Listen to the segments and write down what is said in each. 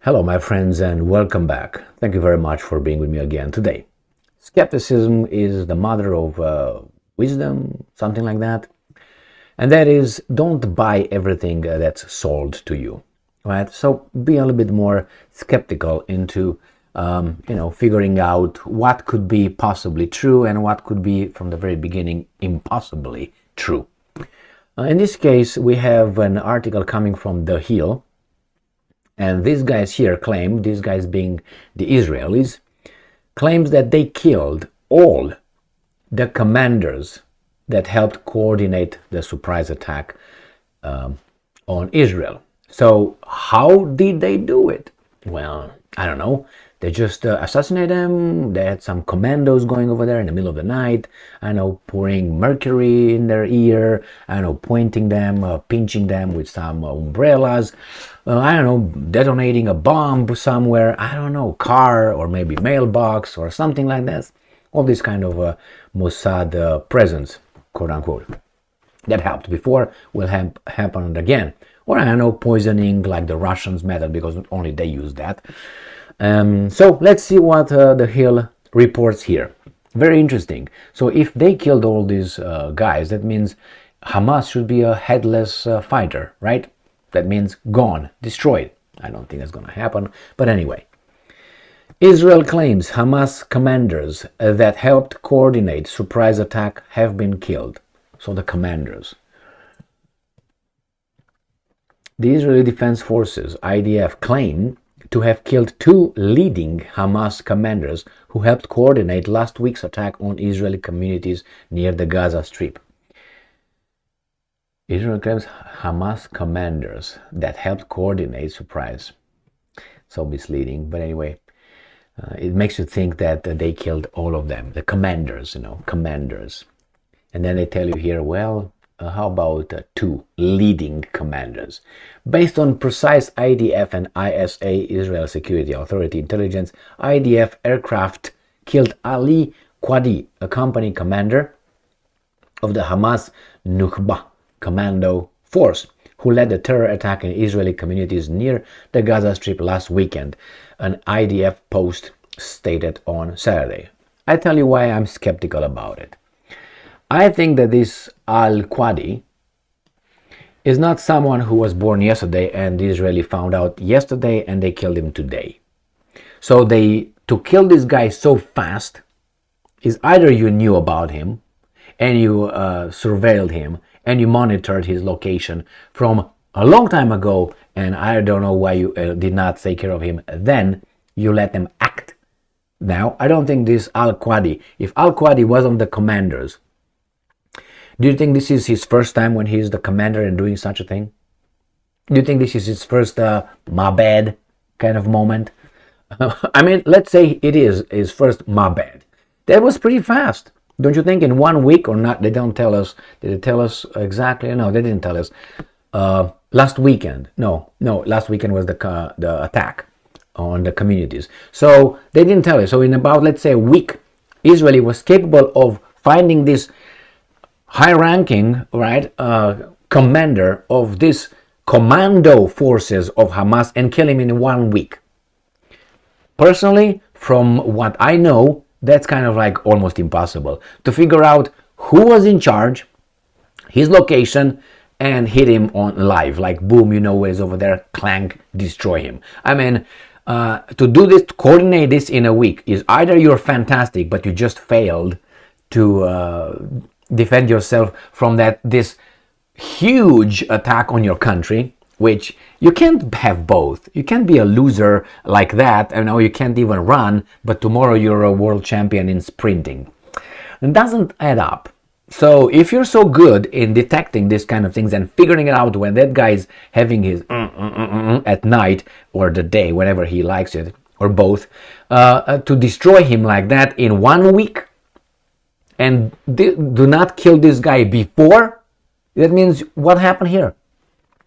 Hello, my friends, and welcome back. Thank you very much for being with me again today. Skepticism is the mother of wisdom, something like that. And that is, don't buy everything that's sold to you, right? So be a little bit more skeptical into, figuring out what could be possibly true and what could be, from the very beginning, impossibly true. In this case, we have an article coming from The Hill. And these guys here claim, these guys being the Israelis, claims that they killed all the commanders that helped coordinate the surprise attack on Israel. So how did they do it? Well, I don't know. They just assassinated them. They had some commandos going over there in the middle of the night. I know, pouring mercury in their ear. I know, pointing them, pinching them with some umbrellas. I don't know, detonating a bomb somewhere. I don't know, car or maybe mailbox or something like that. All this kind of Mossad presence, quote unquote, that helped before will happen again. Or I don't know, poisoning like the Russians method, because only they use that. So let's see what The Hill reports here. Very interesting. So if they killed all these guys, that means Hamas should be a headless fighter, right? That means gone, destroyed. I don't think that's going to happen. But anyway, Israel claims Hamas commanders that helped coordinate surprise attack have been killed. So the commanders. The Israeli Defense Forces, IDF, claim to have killed two leading Hamas commanders who helped coordinate last week's attack on Israeli communities near the Gaza Strip. Israel claims Hamas commanders that helped coordinate surprise. So misleading, but anyway, it makes you think that they killed all of them, the commanders, commanders. And then they tell you here, well, how about two leading commanders? Based on precise IDF and ISA, Israel Security Authority intelligence, IDF aircraft killed Ali Qadi, a company commander of the Hamas Nukhba commando force, who led the terror attack in Israeli communities near the Gaza Strip last weekend, an IDF post stated on Saturday. I tell you why I'm skeptical about it. I think that this Al-Qadi is not someone who was born yesterday and the Israeli found out yesterday and they killed him today. So to kill this guy so fast is either you knew about him and you surveilled him and you monitored his location from a long time ago, and I don't know why you did not take care of him then. You let them act. Now, I don't think this Al-Qadi, if Al-Qadi was on the commanders, do you think this is his first time when he's the commander and doing such a thing? Do you think this is his first my bad kind of moment? I mean, let's say it is his first my bad. That was pretty fast. Don't you think in 1 week or not? They don't tell us. Did they tell us exactly? No, they didn't tell us. Last weekend. No, last weekend was the attack on the communities. So they didn't tell us. So in about, let's say, a week, Israel was capable of finding this high-ranking, right, commander of this commando forces of Hamas and kill him in 1 week. Personally, from what I know, that's kind of like almost impossible to figure out who was in charge, his location, and hit him on live. Like, boom, where's over there, clank, destroy him. I mean, to do this, to coordinate this in a week is either you're fantastic, but you just failed to defend yourself from this huge attack on your country, which you can't have both. You can't be a loser like that, you can't even run, but tomorrow you're a world champion in sprinting. It doesn't add up. So if you're so good in detecting these kind of things and figuring it out when that guy's having his at night or the day, whenever he likes it, or both, to destroy him like that in 1 week, and do not kill this guy before, that means what happened here?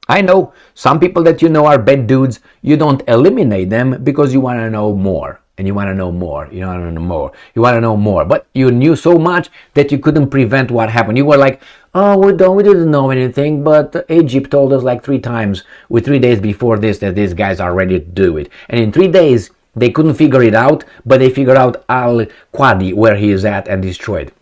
I know some people that are bad dudes, you don't eliminate them because you want to know more. and you want to know more. You want to know more. You want to know more. But you knew so much that you couldn't prevent what happened. You were like, oh, we didn't know anything, but Egypt told us like 3 times with 3 days before this that these guys are ready to do it. And in 3 days, they couldn't figure it out, but they figured out Al-Qadi, where he is at, and destroyed.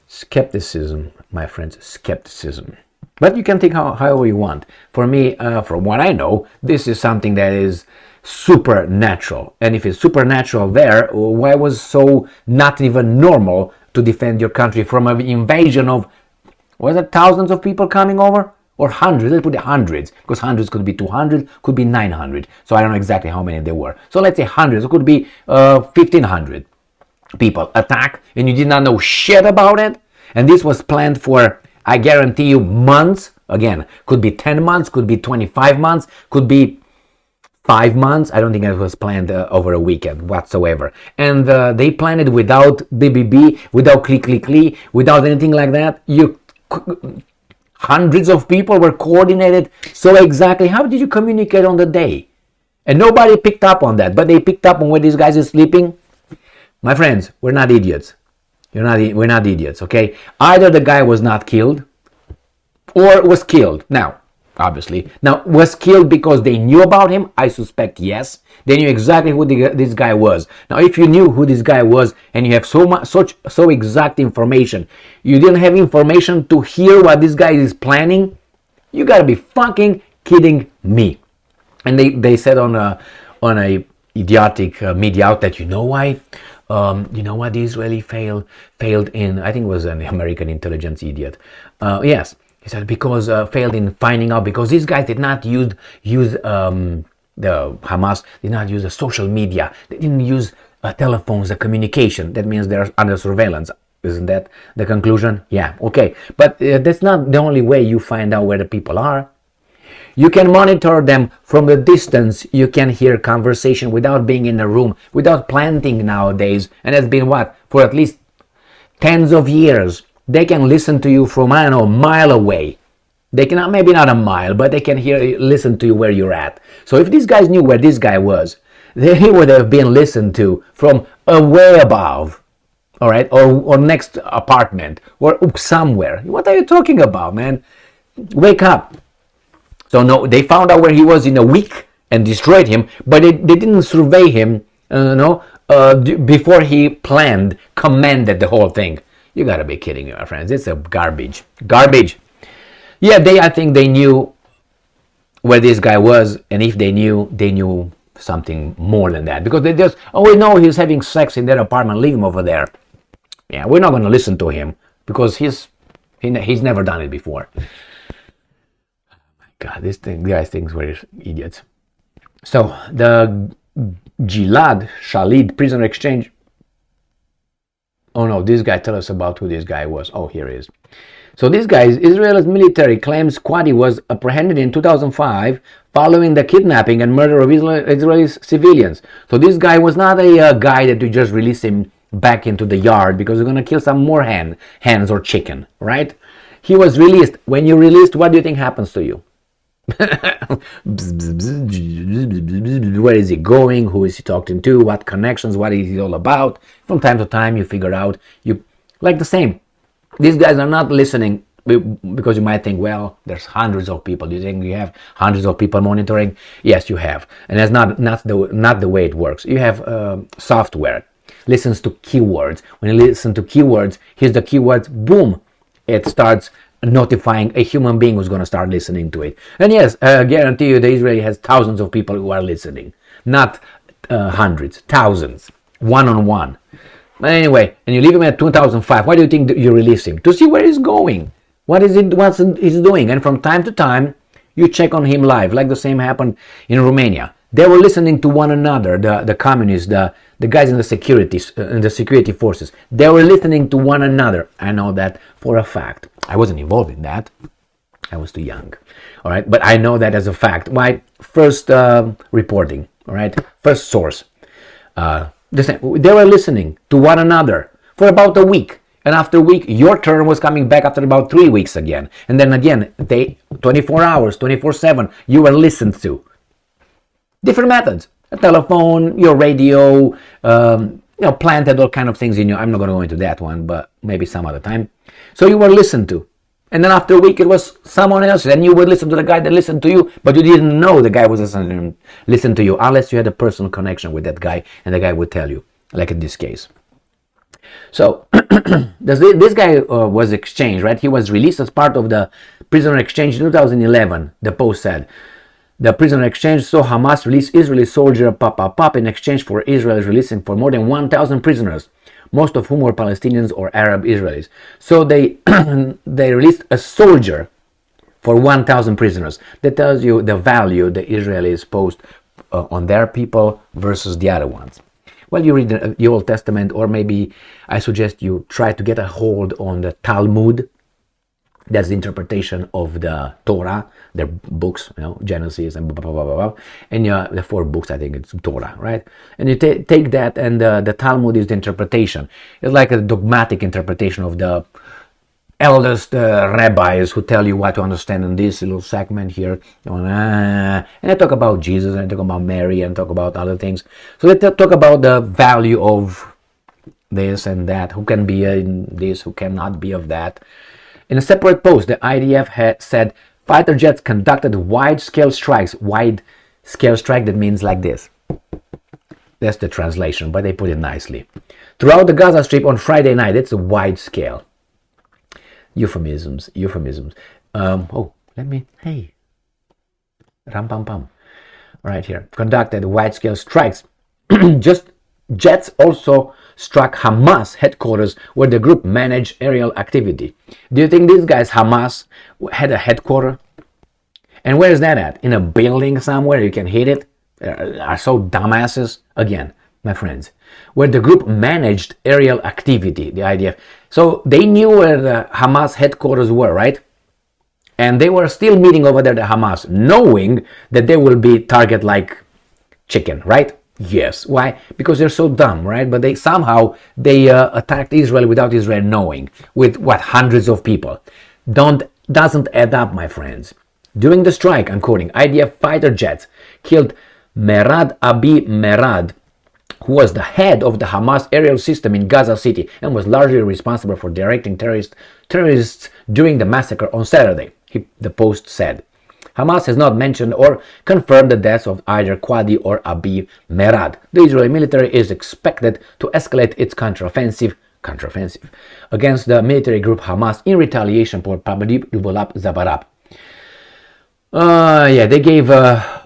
Skepticism, my friends, skepticism. But you can think however you want. For me, from what I know, this is something that is supernatural. And if it's supernatural there, why was so not even normal to defend your country from an invasion of, was it thousands of people coming over? Or hundreds? Let's put it hundreds, because hundreds could be 200, could be 900. So I don't know exactly how many there were. So let's say hundreds, it could be 1,500 people attack, and you did not know shit about it. And this was planned for, I guarantee you, months. Again, could be 10 months, could be 25 months, could be 5 months. I don't think it was planned over a weekend whatsoever. And they planned it without BBB, without click, without anything like that. Hundreds of people were coordinated so exactly. How did you communicate on the day? And nobody picked up on that, but they picked up on where these guys are sleeping. My friends, we're not idiots. We're not idiots, okay? Either the guy was not killed or was killed. Now, obviously. Now, was killed because they knew about him? I suspect yes. They knew exactly who this guy was. Now, if you knew who this guy was and you have so exact information, you didn't have information to hear what this guy is planning, you gotta be fucking kidding me. And they said on a idiotic media outlet, you know why? You know what? The Israeli failed in, I think it was an American intelligence idiot. Yes. He said because failed in finding out because these guys did not use the Hamas did not use the social media. They didn't use telephones, the communication. That means they're under surveillance. Isn't that the conclusion? Yeah, okay. But that's not the only way you find out where the people are. You can monitor them from a distance. You can hear conversation without being in a room, without planting nowadays. And it's been what? For at least tens of years. They can listen to you from, I don't know, a mile away. They cannot, maybe not a mile, but they can listen to you where you're at. So if these guys knew where this guy was, they would have been listened to from way above, all right, or next apartment, or somewhere. What are you talking about, man? Wake up. So no, they found out where he was in a week and destroyed him, but they didn't survey him, before he commanded the whole thing. You gotta be kidding me, my friends. It's a garbage. Yeah, I think they knew where this guy was, and if they knew something more than that. Because they just, we know he's having sex in their apartment, leave him over there. Yeah, we're not gonna listen to him, because he's never done it before. Oh my God, guys thinks we're idiots. So, the Gilad Shalit prisoner exchange. Oh no, this guy, tell us about who this guy was. Oh, here he is. So this guy, Israel's military claims Qadi was apprehended in 2005 following the kidnapping and murder of Israeli civilians. So this guy was not a guy that you just release him back into the yard because you're going to kill some more hens or chicken, right? He was released. When you're released, what do you think happens to you? Where is he going? Who is he talking to? What connections? What is he all about? From time to time you figure out, you like the same. These guys are not listening because you might think, well, there's hundreds of people. Do you think you have hundreds of people monitoring? Yes, you have. And that's not the way it works. You have software listens to keywords. When you listen to keywords, here's the keywords, boom, it starts notifying a human being who's going to start listening to it. And yes, I guarantee you the Israeli has thousands of people who are listening. Not hundreds, thousands, one-on-one. But anyway, and you leave him at 2005. Why do you think you release him? To see where he's going. What he's doing. And from time to time, you check on him live. Like the same happened in Romania. They were listening to one another, the communists, the guys in the security forces. They were listening to one another. I know that for a fact. I wasn't involved in that. I was too young. All right, but I know that as a fact. My first reporting. All right, first source. They were listening to one another for about a week. And after a week, your turn was coming back after about 3 weeks again. And then again, 24 hours, 24/7, you were listened to. Different methods. a telephone, your radio, planted all kind of things in you. I'm not going to go into that one, but maybe some other time. So you were listened to. And then after a week, it was someone else. And you would listen to the guy that listened to you, but you didn't know the guy was listening to you unless you had a personal connection with that guy, and the guy would tell you, like in this case. So this guy was exchanged, right? He was released as part of the prisoner exchange in 2011, the Post said. The prisoner exchange saw Hamas release Israeli soldier in exchange for Israel's releasing for more than 1,000 prisoners, most of whom were Palestinians or Arab Israelis. So they they released a soldier for 1,000 prisoners. That tells you the value the Israelis post on their people versus the other ones. Well, you read the Old Testament, or maybe I suggest you try to get a hold on the Talmud. That's the interpretation of the Torah, their books, Genesis and blah, blah, blah, blah. And the 4 books, I think it's Torah, right? And you take that, and the Talmud is the interpretation. It's like a dogmatic interpretation of the eldest rabbis who tell you what to understand in this little segment here. And they talk about Jesus, and they talk about Mary, and talk about other things. So they talk about the value of this and that, who can be in this, who cannot be of that. In a separate post, the IDF had said fighter jets conducted wide-scale strikes. Wide-scale strike, that means like this. That's the translation, but they put it nicely. Throughout the Gaza Strip on Friday night, it's a wide scale. Euphemisms. Ram pam pam. Right here. Conducted wide-scale strikes. Jets also struck Hamas headquarters, where the group managed aerial activity. Do you think these guys, Hamas, had a headquarters? And where is that at? In a building somewhere you can hit it? Are so dumbasses? Again, my friends. Where the group managed aerial activity, the IDF. So they knew where the Hamas headquarters were, right? And they were still meeting over there, the Hamas, knowing that they will be target like chicken, right? Yes. Why? Because they're so dumb, right? But they somehow attacked Israel without Israel knowing, with hundreds of people. Doesn't add up, my friends. During the strike, I'm quoting, IDF fighter jets killed Merad Abi Merad, who was the head of the Hamas aerial system in Gaza City and was largely responsible for directing terrorists during the massacre on Saturday, the Post said. Hamas has not mentioned or confirmed the deaths of either Qadi or Abi Merad. The Israeli military is expected to escalate its counteroffensive against the military group Hamas in retaliation for Zabarab. They gave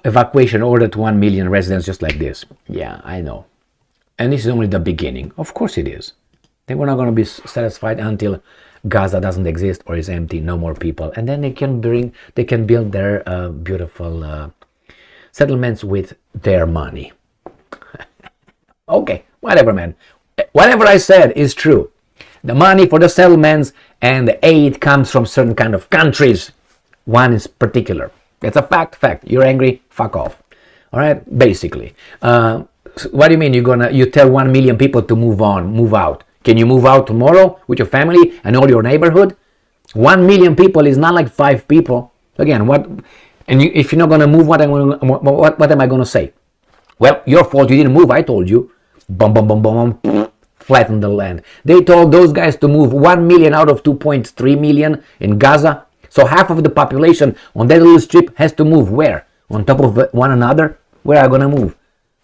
evacuation order to 1 million residents just like this. Yeah, I know. And this is only the beginning. Of course it is. They were not going to be satisfied until Gaza doesn't exist or is empty, no more people, and then they can build their beautiful settlements with their money. Okay, whatever, man. Whatever I said is true. The money for the settlements and the aid comes from certain kind of countries. One is particular. That's a fact. You're angry? Fuck off. All right, basically. What do you mean you tell 1 million people to move out? Can you move out tomorrow with your family and all your neighborhood? 1 million people is not like 5 people. Again, if you're not going to move, what am I going to say? Well, your fault, you didn't move, I told you. Flatten the land. They told those guys to move 1 million out of 2.3 million in Gaza. So half of the population on that little strip has to move where? On top of one another? Where are you going to move?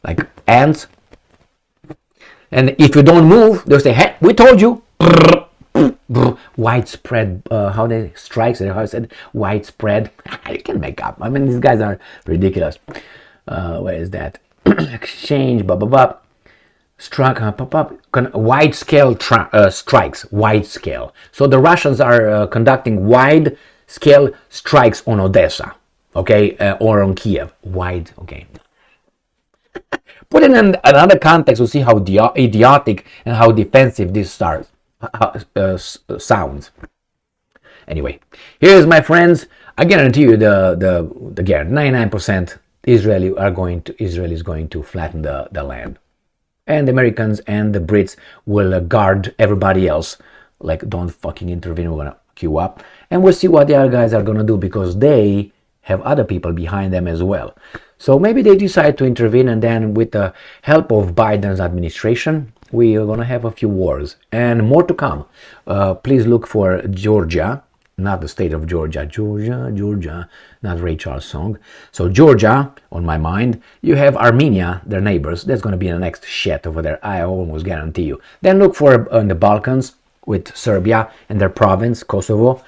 Like ants? And if you don't move, they'll say, hey, we told you. Widespread, how they strikes, how I said, widespread. You can make up. I mean, these guys are ridiculous. Where is that? Exchange, struck, wide-scale strikes, wide-scale. So the Russians are conducting wide-scale strikes on Odessa, okay, or on Kiev. Okay. Put it in another context to see how idiotic and how defensive this sounds. Anyway, here's my friends. I guarantee you, the 99% Israel is going to flatten the land, and the Americans and the Brits will guard everybody else. Like, don't fucking intervene. We're gonna queue up, and we'll see what the other guys are gonna do, because they have other people behind them as well. So maybe they decide to intervene, and then with the help of Biden's administration, we are going to have a few wars and more to come. Please look for Georgia, not the state of Georgia, Georgia, not Ray Charles' song. So Georgia, on my mind. You have Armenia, their neighbors. That's going to be the next shit over there, I almost guarantee you. Then look for in the Balkans with Serbia and their province, Kosovo.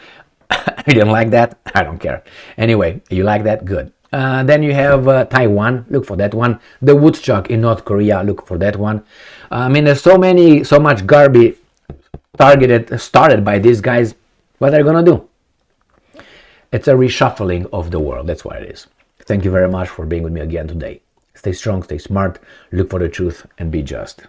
You didn't like that? I don't care. Anyway, you like that? Good. Then you have Taiwan. Look for that one. The Woodstock in North Korea. Look for that one. I mean, there's so much garbage started by these guys. What are they gonna do? It's a reshuffling of the world. That's what it is. Thank you very much for being with me again today. Stay strong, stay smart, look for the truth, and be just.